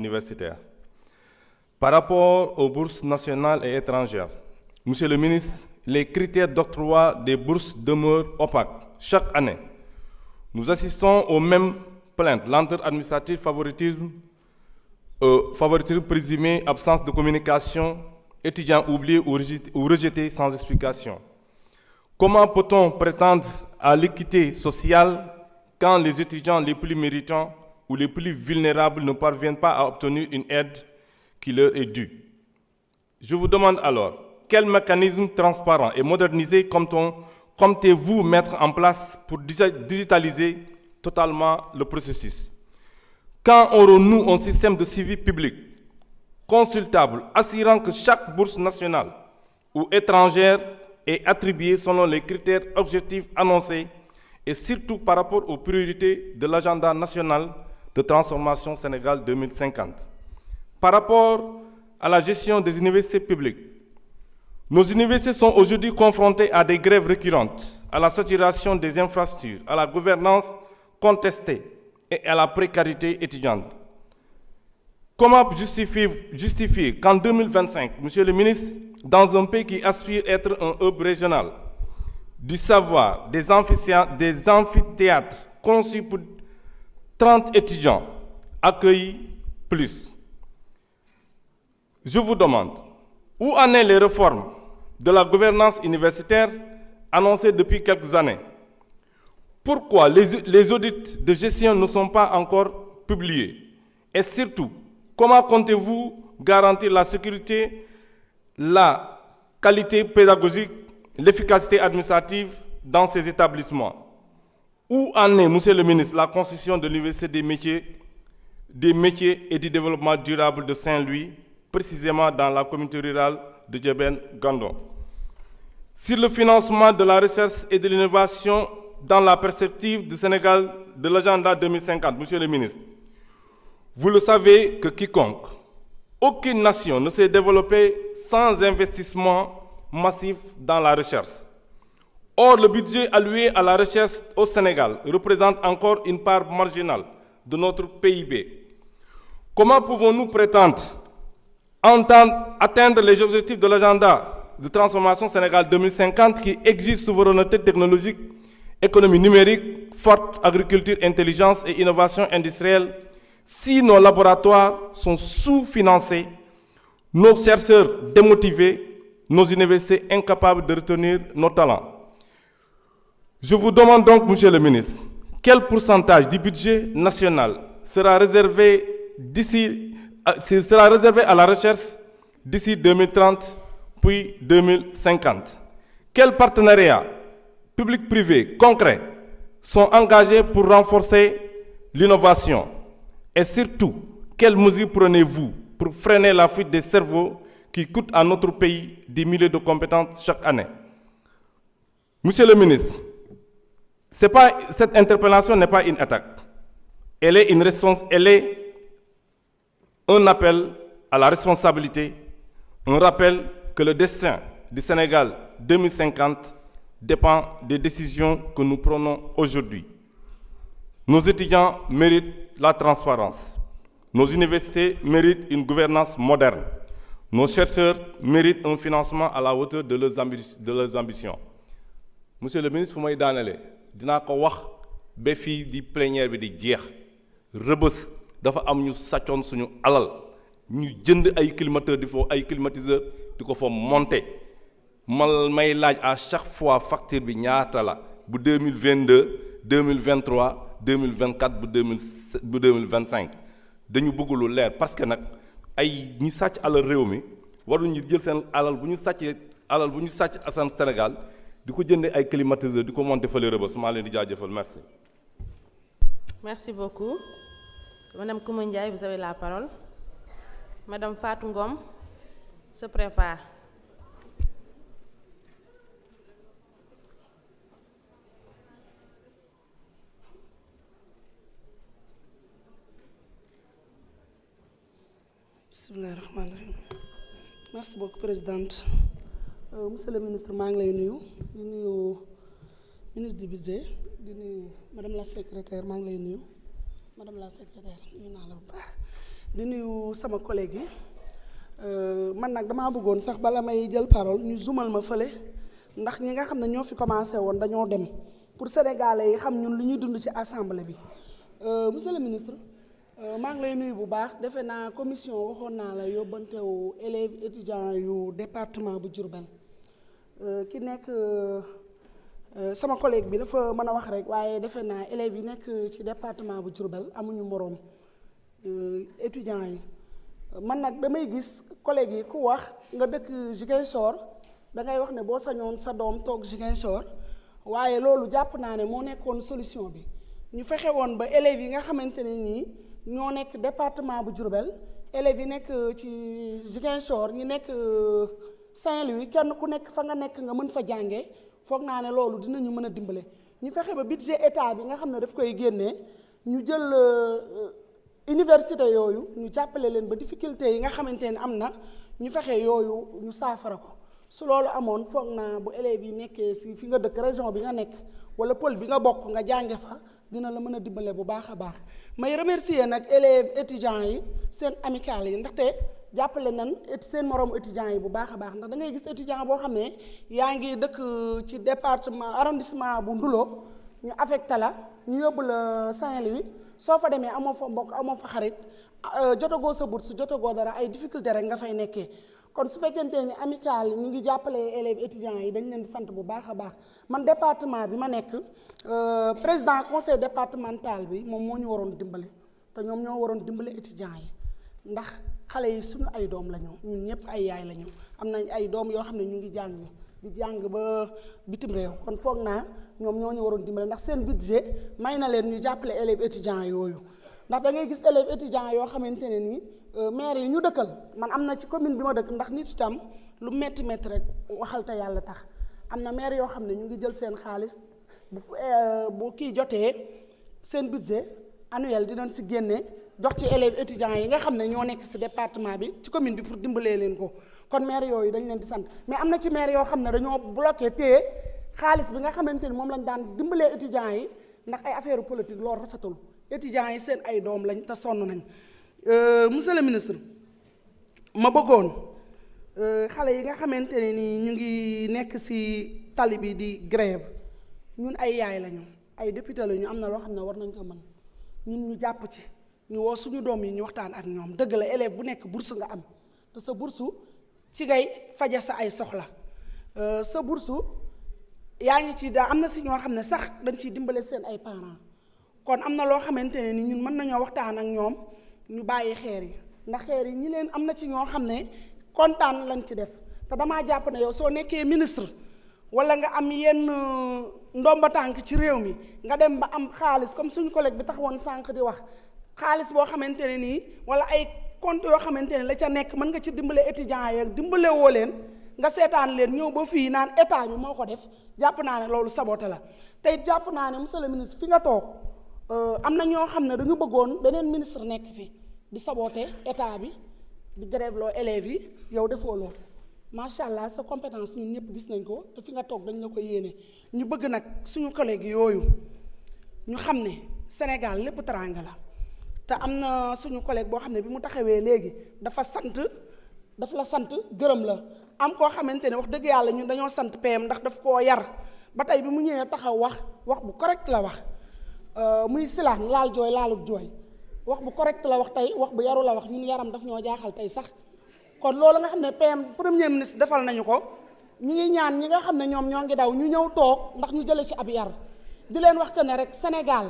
universitaire. Par rapport aux bourses nationales et étrangères, Monsieur le ministre, les critères d'octroi des bourses demeurent opaques chaque année. Nous assistons aux mêmes plaintes, lenteur administrative, favoritisme présumé, absence de communication, étudiants oubliés ou rejetés sans explication. Comment peut-on prétendre à l'équité sociale quand les étudiants les plus méritants ou les plus vulnérables ne parviennent pas à obtenir une aide qui leur est due? Je vous demande alors, quel mécanisme transparent et modernisé comptez-vous mettre en place pour digitaliser totalement le processus? Quand aurons-nous un système de suivi public consultable assurant que chaque bourse nationale ou étrangère est attribuée selon les critères objectifs annoncés et surtout par rapport aux priorités de l'agenda national de transformation Sénégal 2050? Par rapport à la gestion des universités publiques, nos universités sont aujourd'hui confrontées à des grèves récurrentes, à la saturation des infrastructures, à la gouvernance contestée et à la précarité étudiante. Comment justifier qu'en 2025, Monsieur le ministre, dans un pays qui aspire à être un hub régional du savoir, des amphithéâtres conçus pour 30 étudiants, accueillent plus? Je vous demande, où en sont les réformes de la gouvernance universitaire annoncées depuis quelques années? Pourquoi les audits de gestion ne sont pas encore publiés? Et surtout, comment comptez-vous garantir la sécurité, la qualité pédagogique, l'efficacité administrative dans ces établissements? Où en est, Monsieur le ministre, la constitution de l'Université des métiers et du développement durable de Saint-Louis, précisément dans la communauté rurale de Djeben-Gandon? Sur le financement de la recherche et de l'innovation dans la perspective du Sénégal de l'agenda 2050, Monsieur le ministre, vous le savez que quiconque, aucune nation ne s'est développée sans investissement massif dans la recherche. Or, le budget alloué à la recherche au Sénégal représente encore une part marginale de notre PIB. Comment pouvons-nous prétendre atteindre les objectifs de l'agenda de transformation Sénégal 2050 qui exige souveraineté technologique, économie numérique, forte agriculture, intelligence et innovation industrielle, si nos laboratoires sont sous-financés, nos chercheurs démotivés, nos universités incapables de retenir nos talents? Je vous demande donc, Monsieur le ministre, quel pourcentage du budget national sera réservé à la recherche d'ici 2030 puis 2050? Quels partenariats publics-privés concrets sont engagés pour renforcer l'innovation? Et surtout, quelles mesures prenez-vous pour freiner la fuite des cerveaux qui coûtent à notre pays des milliers de compétences chaque année? Monsieur le ministre, cette interpellation n'est pas une attaque. Elle est un appel à la responsabilité, un rappel que le destin du Sénégal 2050 dépend des décisions que nous prenons aujourd'hui. Nos étudiants méritent la transparence. Nos universités méritent une gouvernance moderne. Nos chercheurs méritent un financement à la hauteur de leurs ambitions. Monsieur le ministre, fu may daanale dinaa ko wax ba fii di plénière bi di jeex. Rebeuss dafa am ñu sàccoon suñu alal ñu jënd ay climatiseur di ko fa monter may laaj à chaque fois facture bi ñaata la bu 2022 2023 2024 bu 2025 dañu bëgg lu leer parce que nag ay ñi sàcc alal réew mi waruñu jël seen alal bu ñu sàcc Assane Sénégal di ko jëndee ay climatiseur di ko monter fële Rebeuss maa leen di jaajëfal merci. Merci beaucoup. Madame Coumba Ndiaye, vous avez la parole. Madame Fatou Ngom se prépare. Bismillahirrahmanirrahim. Merci beaucoup, Présidente. Monsieur le ministre, maa ngi lay nuyu di nuyu ministre du budget di nuyu madame la secrétaire maa ngi lay nuyu madame la secrétaire nuyu naa la bu baax di nuyu sama collègue yi man nag damaa bëggoon sax bala may jël parole ñu zoomal ma fële ndax ñi nga xam ne ñoo fi commencé woon dañoo dem pour sénégalais yi xam ñun li ñuy dund ci assemblée bi monsieur le ministre maa ngi lay nuyu bu baax defe naa commission waxoon naa la yóbbantewu élèves étudiants yu département bu Diourbel ki nekk sama collègue bi dafa mën a wax rek waaye defe naa élèves yi nekk ci département bu Diourbel amuñu moroom étudiants yi man nag damay gis collègues yi ku wax nga dëkk Ziguinchor da ngay wax ne boo sañoon sa doom toog Ziguinchor waaye loolu jàpp naa ne moo nekkoon solution bi ñu fexe woon ba élèves yi nga xamante ne nii ñoo nekk département bu Diourbel élèves yi nekk ci Ziguinchor ñi nekk Saint-Louis kenn ku nekk fa nga nekk nga mën fa jàngee foog naa ne loolu dinañu mën a dimbale ñu fexe ba budget état bi nga xam ne daf koy génnee ñu jël université yooyu ñu jàppale leen ba difficulté yi nga xamante ne am na ñu fexe yooyu ñu saafara ko su loolu amoon foog naa bu élèves yi nekkee si fi nga dëkk région bi nga nekk wala pôle bi nga bokk nga jànge fa dina la mën a dimbale bu baax a baax may remercier nag élèves étudiants yi seen amicale yi ndaxte jàppale nan seen moroom étudiants yi bu baax a baax ndax da ngay gis étudiant boo xam ne yaa ngi dëkk ci département arrondissement bu Ndulo ñu affecté la ñu yóbbu la Saint-Louis soo fa demee amoo fa mbokk amoo fa xarit jotagoo sa bourse jotagoo dara ay difficulté rek nga fay nekkee kon su fekkente ni amicale ñu ngi jàppale élèves étudiants yi dañ leen di sant bu baax a baax man département bi ma nekk président conseil départemental bi moom moo ñu waroon dimbale te ñoom ñoo waroon dimbale étudiants yi ndax xale yi suñu ay doom la ñu ñun ñëpp ay yaay la ñu am nañ ay doom yoo xam ne ñu ngi jàng di jàng ba bitim réew kon foog naa ñoom ñoo ñu waroon dimbale ndax seen budget may na leen ñu jàppale élèves étudiants yooyu ndax da ngay gis élèves étudiants yoo xamante ne nii maire yi ñu dëkkal man am na ci commune bi ma dëkk ndax nit itam lu metti metti rek waxal te yàlla tax am na maire yoo xam ne ñu ngi jël seen xaalis bu kii jotee seen budget annuel dinañ si génne jox ci élèves étudiants yi nga xam ne ñoo nekk si département bi ci commune bi pour dimbalee leen ko kon maire yooyu dañ leen di sant mais am na ci maire yoo xam ne dañoo bloqué téye xaalis bi nga xamante ni moom lañ daan dimbalee étudiants yi ndax ay affaire politique loolu rafetul étudiants yi seen ay doom lañ te sonn nañ monsieur le ministre ma bëggoon xale yi nga xamante ne ni ñu ngi nekk ci tali bi di grève ñun ay yaay lañu ay député lañu am na loo xam ne war nañ ko mën ñun ñu jàpp ci ñu woo suñu doom yi ñu waxtaan ak ñoom dëgg la élève bu nekk bourse nga am te sa bourse ci ngay faja sa ay soxla sa bourse yaa ngi ci daa am na si ñoo xam ne sax dañ ciy dimbale seen ay parents kon am na loo xamante ne ni ñun mën nañoo waxtaan ak ñoom ñu bàyyi xeer yi ndax xeer yi ñi leen am na ci ñoo xam ne kontaan lañ ci def te damaa jàpp ne yow soo nekkee ministre wala nga am yenn ndomba tànk ci réew mi nga dem ba am xaalis comme suñu collègue bi taxawoon sànq di wax xaalis boo xamante ne nii wala ay compte yoo xamante ne la ca nekk mën nga ci dimbale étudiants yi dimbale woo leen nga seetaan leen ñëw ba fii naan état bi moo ko def jàpp naa ne loolu saboté la tey jàpp naa ne monsieur le ministre fi nga toog am na ñoo xam ne dañu bëggoon beneen ministre nekk fi di saboté état bi di grève loo élèves yi yow defoo loolu macha allah sa compétence ñun ñëpp gis nañ ko te fi nga toog dañ la ko yéene ñu bëgg nag suñu collègue yooyu ñu xam ne Sénégal lépp teraanga la te am na suñu collègue boo xam ne bi mu taxawee léegi dafa la sant gërëm la am koo xamante ne wax dëgg yàlla ñun dañoo sant PM ndax daf koo yar ba tey bi mu ñëwee taxaw wax bu correct la wax muy silaan laal jooy laalut jooy wax bu correct la wax tey wax bu yaru la wax ñun yaram daf ñoo jaaxal tey sax kon loolu nga xam ne PM premier ministre defal nañu ko ñu ngi ñaan ñi nga xam ne ñoom ñoo ngi daw ñu ñëw toog ndax ñu jële ci ab yar di leen wax que ne rek Sénégal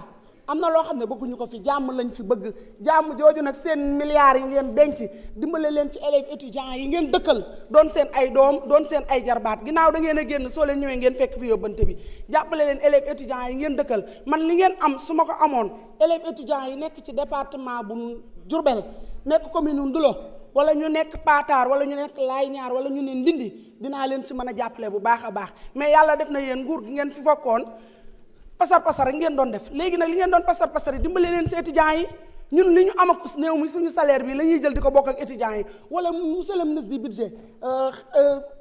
am na loo xam ne bëgguñu ko fi jàmm lañ fi bëgg jàmm jooju nag seen milliards yi ngeen denc dimbale leen ci élèves étudiants yi ngeen dëkkal doon seen ay doom doon seen ay jarbaat ginnaaw da ngeen a génn soo leen ñëwee ngeen fekk fi yóbbante bi jàppale leen élèves étudiants yi ngeen dëkkal man li ngeen am su ma ko amoon élèves étudiants yi nekk ci département bu Diourbel nekk commune Ndulo wala ñu nekk Patar wala ñu nekk Laay Ñaar wala ñu ne Ndindi dinaa leen si mën a jàppale bu baax a baax mais yàlla def na yéen nguur gi ngeen fi fokkoon pasar rek ngeen doon def léegi nag li ngeen doon pasar yi dimbale leen si étudiants yi ñun li ñu am ak néew mi suñu salaire bi la ñuy jël di ko bokk ak étudiants yi wala monsieur le ministre du budget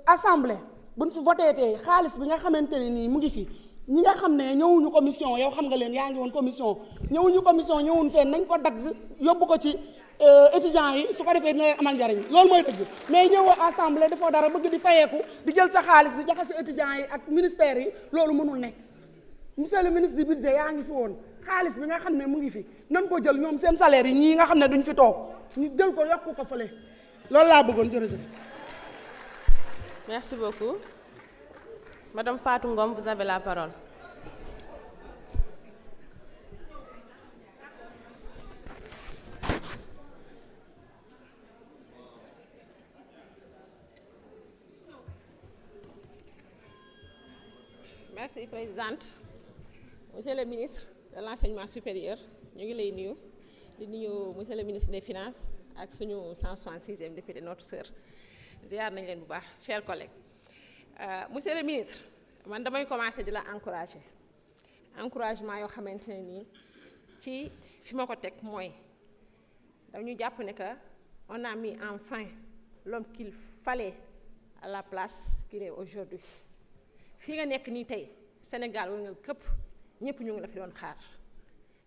assemblée buñ fi voté tee xaalis bi nga xamante ne nii mu ngi fi ñi nga xam ne ñëwuñu commission yow xam nga leen yaa ngi woon commission ñëwuñu fenn nañ ko dagg yóbbu ko ci étudiants yi su ko defee dina leen amal njariñ loolu mooy dëgg mais ñëwoo assemblée dafoo dara bëgg di fayeeku di jël sa xaalis di jaxase étudiants yi ak ministères yi loolu mënul nekk monsieur le ministre du budget yaa ngi fi woon xaalis bi nga xam ne mu ngi fi nan ko jël ñoom seen salaire yi ñii nga xam ne duñ fi toog ñu jël ko yokk ko fële loolu laa bëggoon jërëjëf. Merci beaucoup. Madame Fatou Ngom, vous avez la parole. Merci, Présidente. Monsieur le ministre de l'Enseignement supérieur, ñu ngi lay nuyu di nuyu monsieur le ministre des Finances ak suñu 166e député notre sœur ziar nañ leen bu baax chers collègues. Monsieur le ministre man damay commencer di la encouragement yoo xamante ne nii ci fi ma ko teg mooy dañu jàpp ne que on a mis enfin l'homme qu'il fallait à la place qu'il est aujourd'hui. fii nga nekk nii tey Sénégal war nga këpp ñëpp ñu ngi la fi doon xaar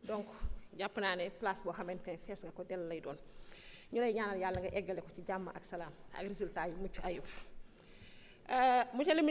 donc jàpp naa ne place boo xamante ne fees nga ko dell lay doon ñu lay ñaanal yàlla nga eggale ko ci jàmm ak salaam ak résultat yu mucc ayib monsieur le ministre